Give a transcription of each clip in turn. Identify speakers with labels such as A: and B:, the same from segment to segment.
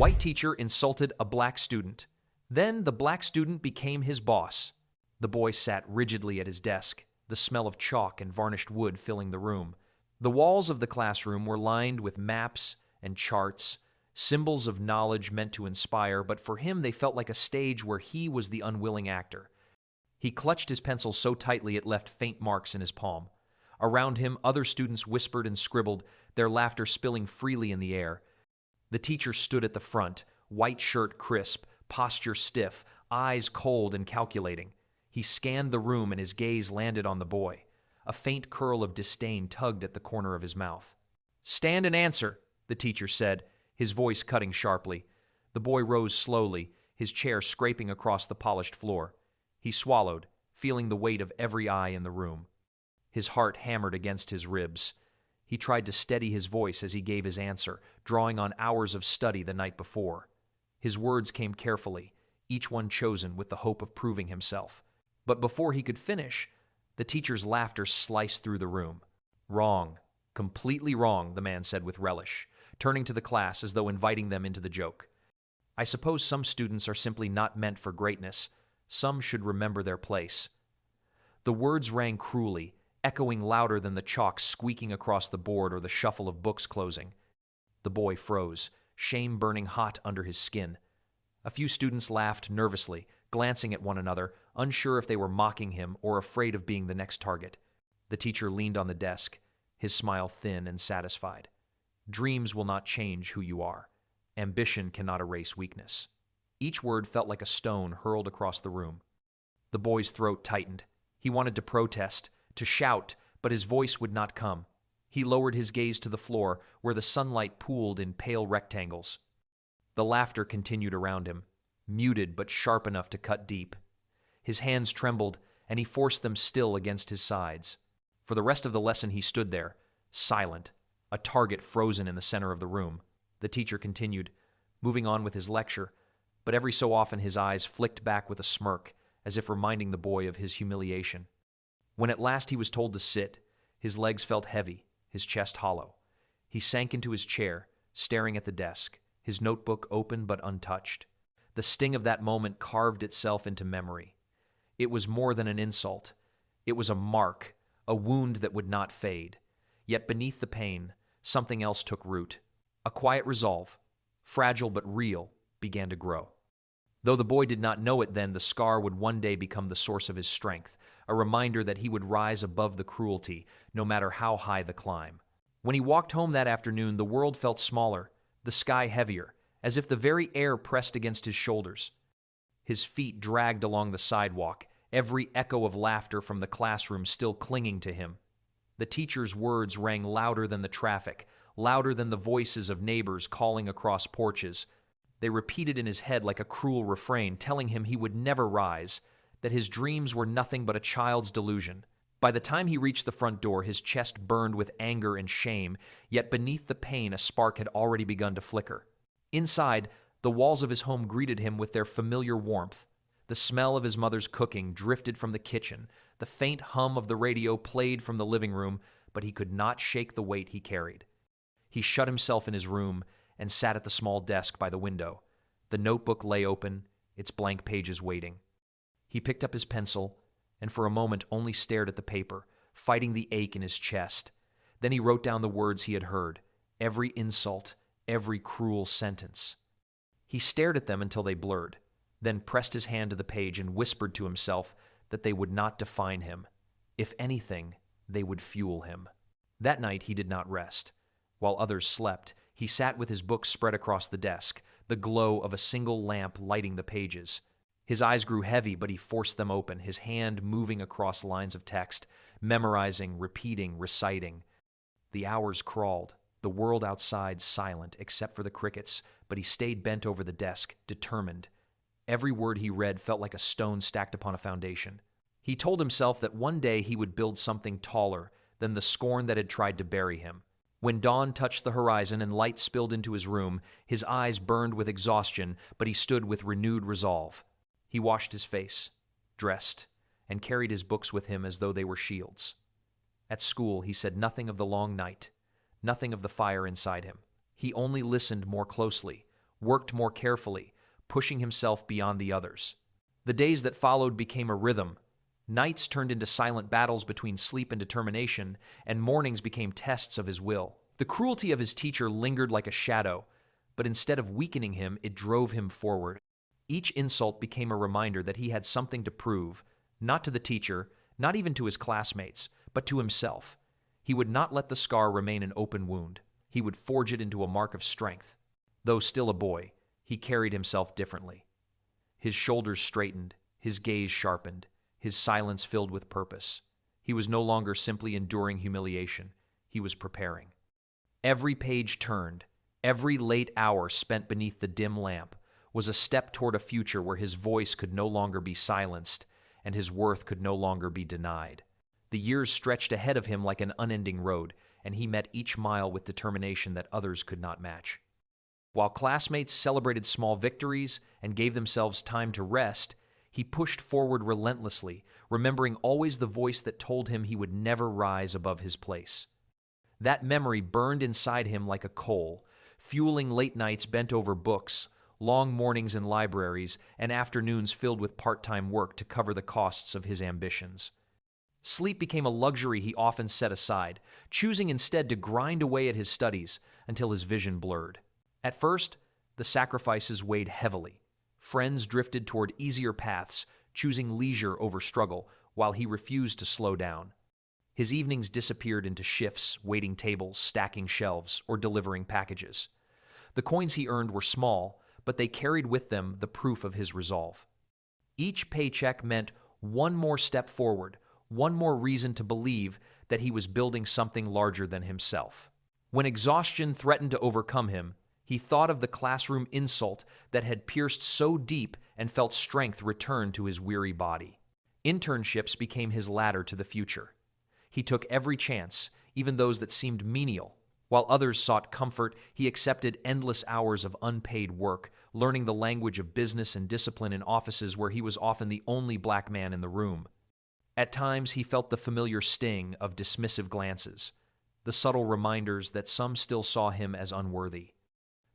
A: White teacher insulted a black student. Then the black student became his boss. The boy sat rigidly at his desk, the smell of chalk and varnished wood filling the room. The walls of the classroom were lined with maps and charts, symbols of knowledge meant to inspire, but for him they felt like a stage where he was the unwilling actor. He clutched his pencil so tightly it left faint marks in his palm. Around him, other students whispered and scribbled, their laughter spilling freely in the air. The teacher stood at the front, white shirt crisp, posture stiff, eyes cold and calculating. He scanned the room and his gaze landed on the boy. A faint curl of disdain tugged at the corner of his mouth. "Stand and answer," the teacher said, his voice cutting sharply. The boy rose slowly, his chair scraping across the polished floor. He swallowed, feeling the weight of every eye in the room. His heart hammered against his ribs. He tried to steady his voice as he gave his answer, drawing on hours of study the night before. His words came carefully, each one chosen with the hope of proving himself. But before he could finish, the teacher's laughter sliced through the room. "Wrong. Completely wrong," the man said with relish, turning to the class as though inviting them into the joke. "I suppose some students are simply not meant for greatness. Some should remember their place." The words rang cruelly, echoing louder than the chalk squeaking across the board or the shuffle of books closing. The boy froze, shame burning hot under his skin. A few students laughed nervously, glancing at one another, unsure if they were mocking him or afraid of being the next target. The teacher leaned on the desk, his smile thin and satisfied. "Dreams will not change who you are. Ambition cannot erase weakness." Each word felt like a stone hurled across the room. The boy's throat tightened. He wanted to protest, to shout, but his voice would not come. He lowered his gaze to the floor, where the sunlight pooled in pale rectangles. The laughter continued around him, muted but sharp enough to cut deep. His hands trembled, and he forced them still against his sides. For the rest of the lesson he stood there, silent, a target frozen in the center of the room. The teacher continued, moving on with his lecture, but every so often his eyes flicked back with a smirk, as if reminding the boy of his humiliation. When at last he was told to sit, his legs felt heavy, his chest hollow. He sank into his chair, staring at the desk, his notebook open but untouched. The sting of that moment carved itself into memory. It was more than an insult. It was a mark, a wound that would not fade. Yet beneath the pain, something else took root. A quiet resolve, fragile but real, began to grow. Though the boy did not know it then, the scar would one day become the source of his strength, a reminder that he would rise above the cruelty, no matter how high the climb. When he walked home that afternoon, the world felt smaller, the sky heavier, as if the very air pressed against his shoulders. His feet dragged along the sidewalk, every echo of laughter from the classroom still clinging to him. The teacher's words rang louder than the traffic, louder than the voices of neighbors calling across porches. They repeated in his head like a cruel refrain, telling him he would never rise, that his dreams were nothing but a child's delusion. By the time he reached the front door, his chest burned with anger and shame, yet beneath the pain a spark had already begun to flicker. Inside, the walls of his home greeted him with their familiar warmth. The smell of his mother's cooking drifted from the kitchen, the faint hum of the radio played from the living room, but he could not shake the weight he carried. He shut himself in his room and sat at the small desk by the window. The notebook lay open, its blank pages waiting. He picked up his pencil and for a moment only stared at the paper, fighting the ache in his chest. Then he wrote down the words he had heard, every insult, every cruel sentence. He stared at them until they blurred, then pressed his hand to the page and whispered to himself that they would not define him. If anything, they would fuel him. That night he did not rest. While others slept, he sat with his books spread across the desk, the glow of a single lamp lighting the pages. His eyes grew heavy, but he forced them open, his hand moving across lines of text, memorizing, repeating, reciting. The hours crawled, the world outside silent except for the crickets, but he stayed bent over the desk, determined. Every word he read felt like a stone stacked upon a foundation. He told himself that one day he would build something taller than the scorn that had tried to bury him. When dawn touched the horizon and light spilled into his room, his eyes burned with exhaustion, but he stood with renewed resolve. He washed his face, dressed, and carried his books with him as though they were shields. At school, he said nothing of the long night, nothing of the fire inside him. He only listened more closely, worked more carefully, pushing himself beyond the others. The days that followed became a rhythm. Nights turned into silent battles between sleep and determination, and mornings became tests of his will. The cruelty of his teacher lingered like a shadow, but instead of weakening him, it drove him forward. Each insult became a reminder that he had something to prove, not to the teacher, not even to his classmates, but to himself. He would not let the scar remain an open wound. He would forge it into a mark of strength. Though still a boy, he carried himself differently. His shoulders straightened, his gaze sharpened, his silence filled with purpose. He was no longer simply enduring humiliation. He was preparing. Every page turned, every late hour spent beneath the dim lamp, was a step toward a future where his voice could no longer be silenced and his worth could no longer be denied. The years stretched ahead of him like an unending road, and he met each mile with determination that others could not match. While classmates celebrated small victories and gave themselves time to rest, he pushed forward relentlessly, remembering always the voice that told him he would never rise above his place. That memory burned inside him like a coal, fueling late nights bent over books, long mornings in libraries, and afternoons filled with part-time work to cover the costs of his ambitions. Sleep became a luxury he often set aside, choosing instead to grind away at his studies until his vision blurred. At first, the sacrifices weighed heavily. Friends drifted toward easier paths, choosing leisure over struggle, while he refused to slow down. His evenings disappeared into shifts, waiting tables, stacking shelves, or delivering packages. The coins he earned were small, but they carried with them the proof of his resolve. Each paycheck meant one more step forward, one more reason to believe that he was building something larger than himself. When exhaustion threatened to overcome him, he thought of the classroom insult that had pierced so deep and felt strength return to his weary body. Internships became his ladder to the future. He took every chance, even those that seemed menial. While others sought comfort, he accepted endless hours of unpaid work, learning the language of business and discipline in offices where he was often the only black man in the room. At times, he felt the familiar sting of dismissive glances, the subtle reminders that some still saw him as unworthy.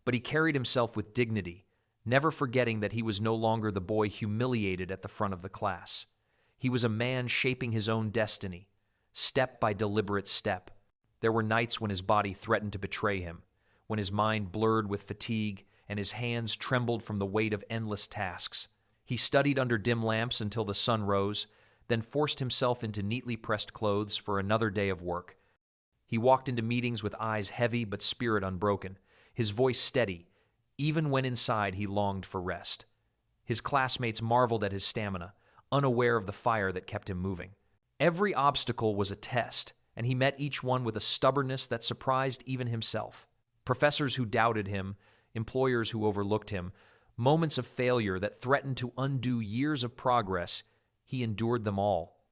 A: But he carried himself with dignity, never forgetting that he was no longer the boy humiliated at the front of the class. He was a man shaping his own destiny, step by deliberate step. There were nights when his body threatened to betray him, when his mind blurred with fatigue and his hands trembled from the weight of endless tasks. He studied under dim lamps until the sun rose, then forced himself into neatly pressed clothes for another day of work. He walked into meetings with eyes heavy but spirit unbroken, his voice steady, even when inside he longed for rest. His classmates marveled at his stamina, unaware of the fire that kept him moving. Every obstacle was a test, and he met each one with a stubbornness that surprised even himself. Professors who doubted him, employers who overlooked him, moments of failure that threatened to undo years of progress, he endured them all.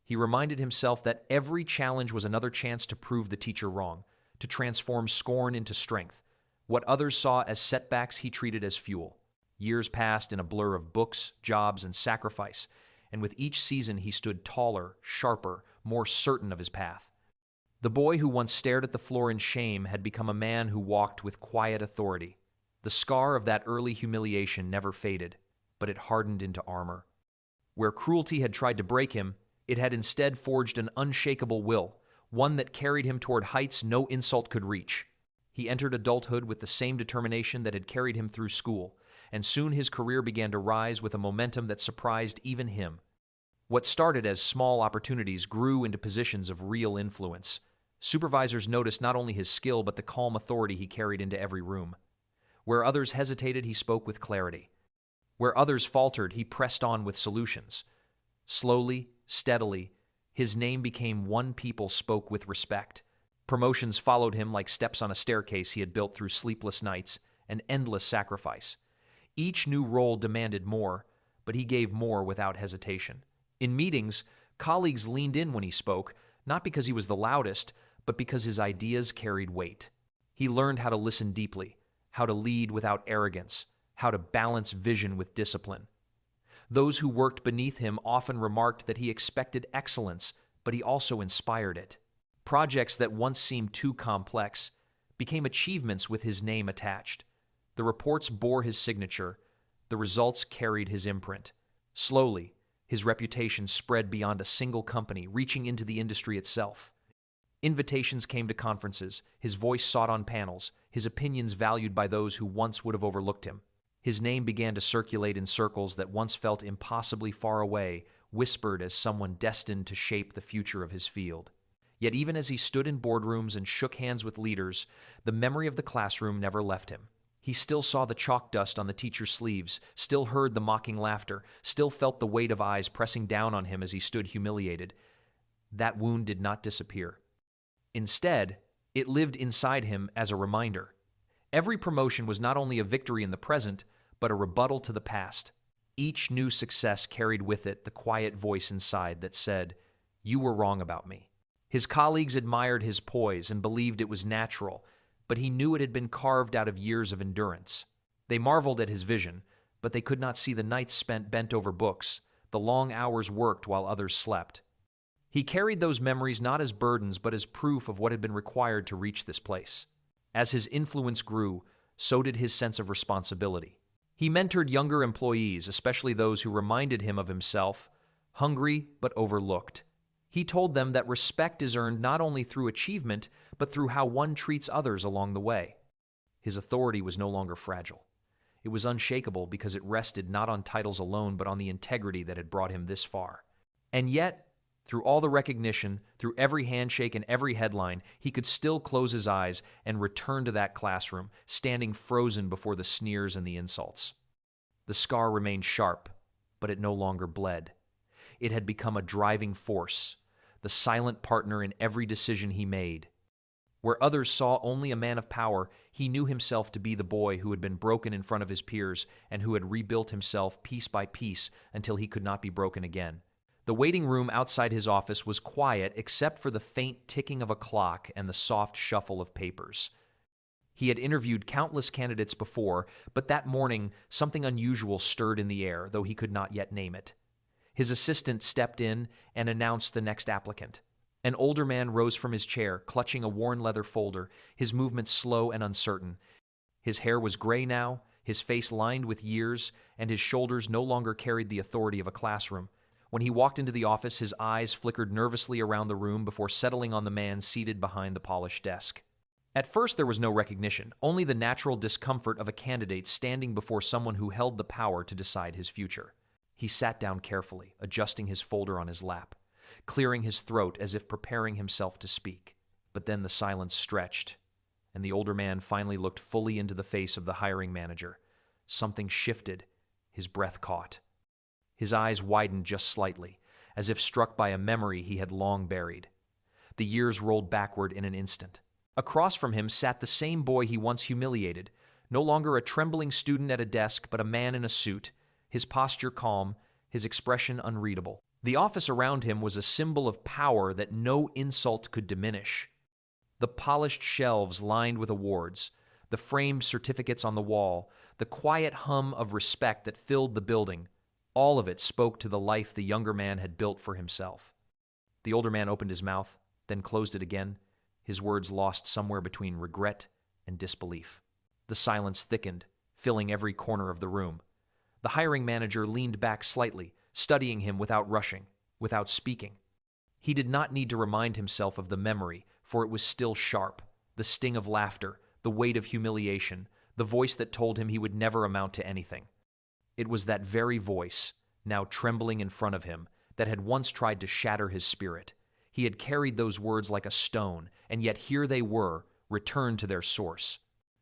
A: He reminded himself that every challenge was another chance to prove the teacher wrong, to transform scorn into strength. What others saw as setbacks he treated as fuel. Years passed in a blur of books, jobs, and sacrifice, and with each season he stood taller, sharper, more certain of his path. The boy who once stared at the floor in shame had become a man who walked with quiet authority. The scar of that early humiliation never faded, but it hardened into armor. Where cruelty had tried to break him, it had instead forged an unshakable will, one that carried him toward heights no insult could reach. He entered adulthood with the same determination that had carried him through school, and soon his career began to rise with a momentum that surprised even him. What started as small opportunities grew into positions of real influence. Supervisors noticed not only his skill but the calm authority he carried into every room. Where others hesitated, he spoke with clarity. Where others faltered, he pressed on with solutions. Slowly, steadily, his name became one people spoke with respect. Promotions followed him like steps on a staircase he had built through sleepless nights and endless sacrifice. Each new role demanded more, but he gave more without hesitation. In meetings, colleagues leaned in when he spoke, not because he was the loudest, but because his ideas carried weight. He learned how to listen deeply, how to lead without arrogance, how to balance vision with discipline. Those who worked beneath him often remarked that he expected excellence, but he also inspired it. Projects that once seemed too complex became achievements with his name attached. The reports bore his signature. The results carried his imprint. Slowly, his reputation spread beyond a single company, reaching into the industry itself. Invitations came to conferences, his voice sought on panels, his opinions valued by those who once would have overlooked him. His name began to circulate in circles that once felt impossibly far away, whispered as someone destined to shape the future of his field. Yet even as he stood in boardrooms and shook hands with leaders, the memory of the classroom never left him. He still saw the chalk dust on the teacher's sleeves, still heard the mocking laughter, still felt the weight of eyes pressing down on him as he stood humiliated. That wound did not disappear. Instead, it lived inside him as a reminder. Every promotion was not only a victory in the present, but a rebuttal to the past. Each new success carried with it the quiet voice inside that said, "You were wrong about me." His colleagues admired his poise and believed it was natural, but he knew it had been carved out of years of endurance. They marveled at his vision, but they could not see the nights spent bent over books, the long hours worked while others slept. He carried those memories not as burdens, but as proof of what had been required to reach this place. As his influence grew, so did his sense of responsibility. He mentored younger employees, especially those who reminded him of himself, hungry but overlooked. He told them that respect is earned not only through achievement, but through how one treats others along the way. His authority was no longer fragile. It was unshakable because it rested not on titles alone, but on the integrity that had brought him this far. And yet, through all the recognition, through every handshake and every headline, he could still close his eyes and return to that classroom, standing frozen before the sneers and the insults. The scar remained sharp, but it no longer bled. It had become a driving force, the silent partner in every decision he made. Where others saw only a man of power, he knew himself to be the boy who had been broken in front of his peers and who had rebuilt himself piece by piece until he could not be broken again. The waiting room outside his office was quiet except for the faint ticking of a clock and the soft shuffle of papers. He had interviewed countless candidates before, but that morning something unusual stirred in the air, though he could not yet name it. His assistant stepped in and announced the next applicant. An older man rose from his chair, clutching a worn leather folder, his movements slow and uncertain. His hair was gray now, his face lined with years, and his shoulders no longer carried the authority of a classroom. When he walked into the office, his eyes flickered nervously around the room before settling on the man seated behind the polished desk. At first, there was no recognition, only the natural discomfort of a candidate standing before someone who held the power to decide his future. He sat down carefully, adjusting his folder on his lap, clearing his throat as if preparing himself to speak. But then the silence stretched, and the older man finally looked fully into the face of the hiring manager. Something shifted, his breath caught. His eyes widened just slightly, as if struck by a memory he had long buried. The years rolled backward in an instant. Across from him sat the same boy he once humiliated, no longer a trembling student at a desk, but a man in a suit, his posture calm, his expression unreadable. The office around him was a symbol of power that no insult could diminish. The polished shelves lined with awards, the framed certificates on the wall, the quiet hum of respect that filled the building, all of it spoke to the life the younger man had built for himself. The older man opened his mouth, then closed it again, his words lost somewhere between regret and disbelief. The silence thickened, filling every corner of the room. The hiring manager leaned back slightly, studying him without rushing, without speaking. He did not need to remind himself of the memory, for it was still sharp, the sting of laughter, the weight of humiliation, the voice that told him he would never amount to anything. It was that very voice, now trembling in front of him, that had once tried to shatter his spirit. He had carried those words like a stone, and yet here they were, returned to their source.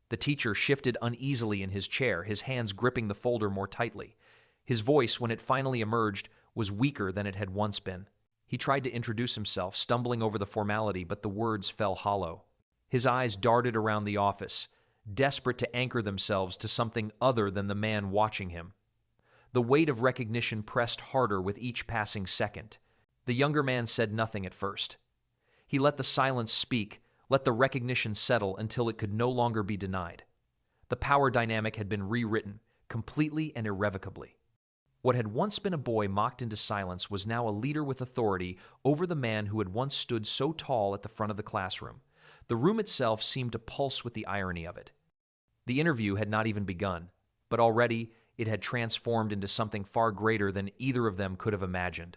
A: The teacher shifted uneasily in his chair, his hands gripping the folder more tightly. His voice, when it finally emerged, was weaker than it had once been. He tried to introduce himself, stumbling over the formality, but the words fell hollow. His eyes darted around the office, desperate to anchor themselves to something other than the man watching him. The weight of recognition pressed harder with each passing second. The younger man said nothing at first. He let the silence speak, let the recognition settle until it could no longer be denied. The power dynamic had been rewritten, completely and irrevocably. What had once been a boy mocked into silence was now a leader with authority over the man who had once stood so tall at the front of the classroom. The room itself seemed to pulse with the irony of it. The interview had not even begun, but already it had transformed into something far greater than either of them could have imagined.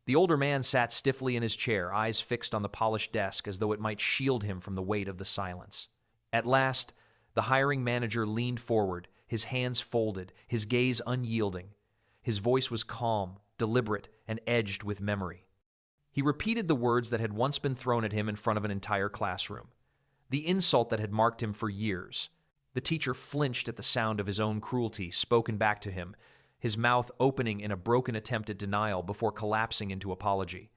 A: The older man sat stiffly in his chair, eyes fixed on the polished desk as though it might shield him from the weight of the silence. At last, the hiring manager leaned forward, his hands folded, his gaze unyielding. His voice was calm, deliberate, and edged with memory. He repeated the words that had once been thrown at him in front of an entire classroom, the insult that had marked him for years. The teacher flinched at the sound of his own cruelty spoken back to him, his mouth opening in a broken attempt at denial before collapsing into apology.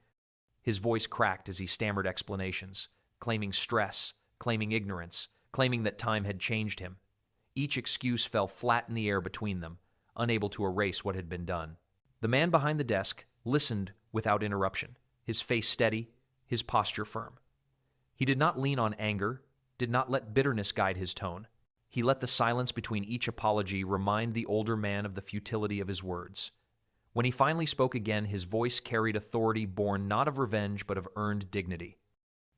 A: His voice cracked as he stammered explanations, claiming stress, claiming ignorance, claiming that time had changed him. Each excuse fell flat in the air between them, unable to erase what had been done. The man behind the desk listened without interruption, his face steady, his posture firm. He did not lean on anger, did not let bitterness guide his tone. He let the silence between each apology remind the older man of the futility of his words. When he finally spoke again, his voice carried authority born not of revenge but of earned dignity.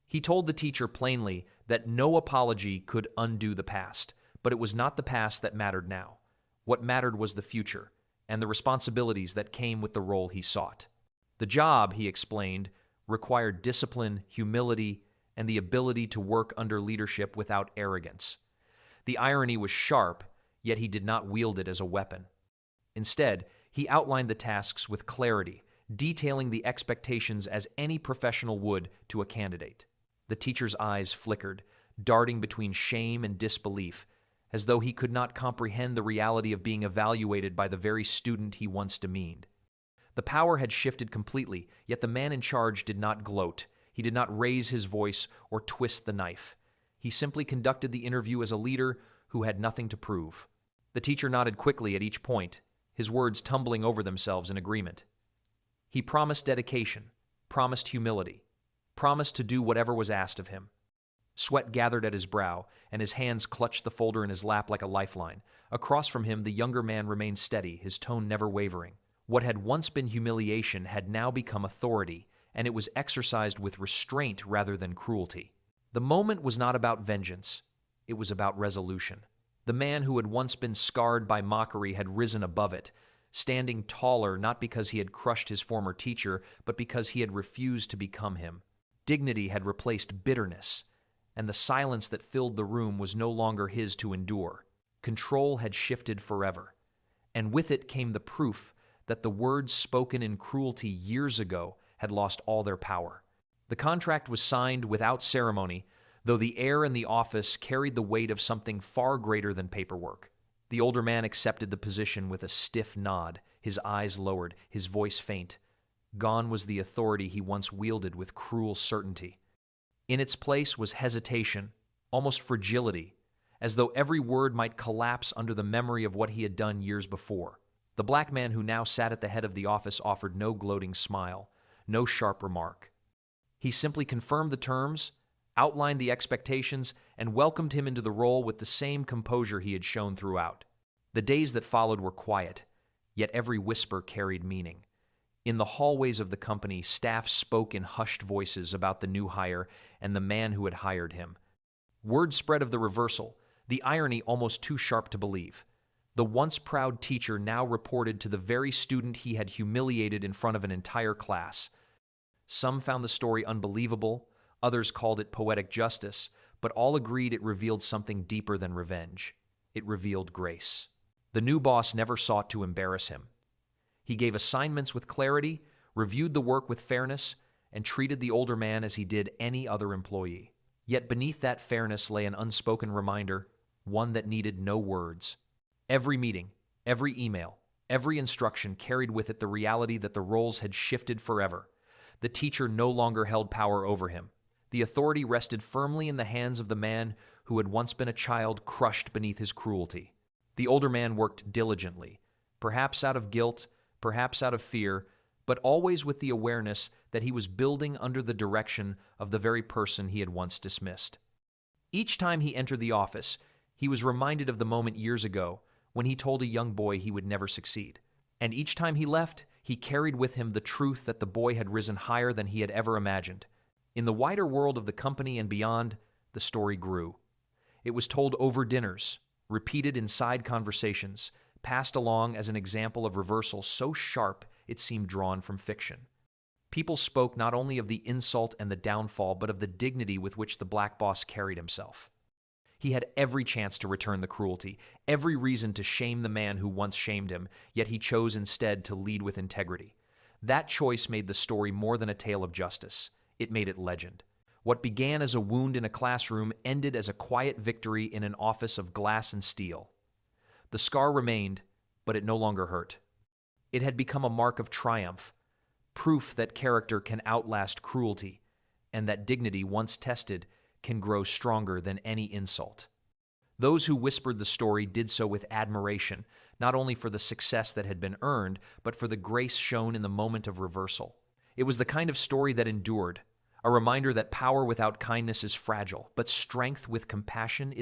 A: He told the teacher plainly that no apology could undo the past, but it was not the past that mattered now. What mattered was the future, and the responsibilities that came with the role he sought. The job, he explained, required discipline, humility, and the ability to work under leadership without arrogance. The irony was sharp, yet he did not wield it as a weapon. Instead, he outlined the tasks with clarity, detailing the expectations as any professional would to a candidate. The teacher's eyes flickered, darting between shame and disbelief, as though he could not comprehend the reality of being evaluated by the very student he once demeaned. The power had shifted completely, yet the man in charge did not gloat. He did not raise his voice or twist the knife. He simply conducted the interview as a leader who had nothing to prove. The teacher nodded quickly at each point, his words tumbling over themselves in agreement. He promised dedication, promised humility, promised to do whatever was asked of him. Sweat gathered at his brow, and his hands clutched the folder in his lap like a lifeline. Across from him, the younger man remained steady, his tone never wavering. What had once been humiliation had now become authority, and it was exercised with restraint rather than cruelty. The moment was not about vengeance. It was about resolution. The man who had once been scarred by mockery had risen above it, standing taller not because he had crushed his former teacher, but because he had refused to become him. Dignity had replaced bitterness, and the silence that filled the room was no longer his to endure. Control had shifted forever, and with it came the proof that the words spoken in cruelty years ago had lost all their power. The contract was signed without ceremony, though the air in the office carried the weight of something far greater than paperwork. The older man accepted the position with a stiff nod, his eyes lowered, his voice faint. Gone was the authority he once wielded with cruel certainty. In its place was hesitation, almost fragility, as though every word might collapse under the memory of what he had done years before. The black man who now sat at the head of the office offered no gloating smile, no sharp remark. He simply confirmed the terms, outlined the expectations, and welcomed him into the role with the same composure he had shown throughout. The days that followed were quiet, yet every whisper carried meaning. In the hallways of the company, staff spoke in hushed voices about the new hire and the man who had hired him. Word spread of the reversal, the irony almost too sharp to believe. The once proud teacher now reported to the very student he had humiliated in front of an entire class. Some found the story unbelievable, others called it poetic justice, but all agreed it revealed something deeper than revenge. It revealed grace. The new boss never sought to embarrass him. He gave assignments with clarity, reviewed the work with fairness, and treated the older man as he did any other employee. Yet beneath that fairness lay an unspoken reminder, one that needed no words. Every meeting, every email, every instruction carried with it the reality that the roles had shifted forever. The teacher no longer held power over him. The authority rested firmly in the hands of the man who had once been a child crushed beneath his cruelty. The older man worked diligently, perhaps out of guilt, perhaps out of fear, but always with the awareness that he was building under the direction of the very person he had once dismissed. Each time he entered the office, he was reminded of the moment years ago when he told a young boy he would never succeed. And each time he left, he carried with him the truth that the boy had risen higher than he had ever imagined. In the wider world of the company and beyond, the story grew. It was told over dinners, repeated in side conversations, passed along as an example of reversal so sharp it seemed drawn from fiction. People spoke not only of the insult and the downfall, but of the dignity with which the black boss carried himself. He had every chance to return the cruelty, every reason to shame the man who once shamed him, yet he chose instead to lead with integrity. That choice made the story more than a tale of justice. It made it legend. What began as a wound in a classroom ended as a quiet victory in an office of glass and steel. The scar remained, but it no longer hurt. It had become a mark of triumph, proof that character can outlast cruelty, and that dignity, once tested, can grow stronger than any insult. Those who whispered the story did so with admiration, not only for the success that had been earned, but for the grace shown in the moment of reversal. It was the kind of story that endured, a reminder that power without kindness is fragile, but strength with compassion is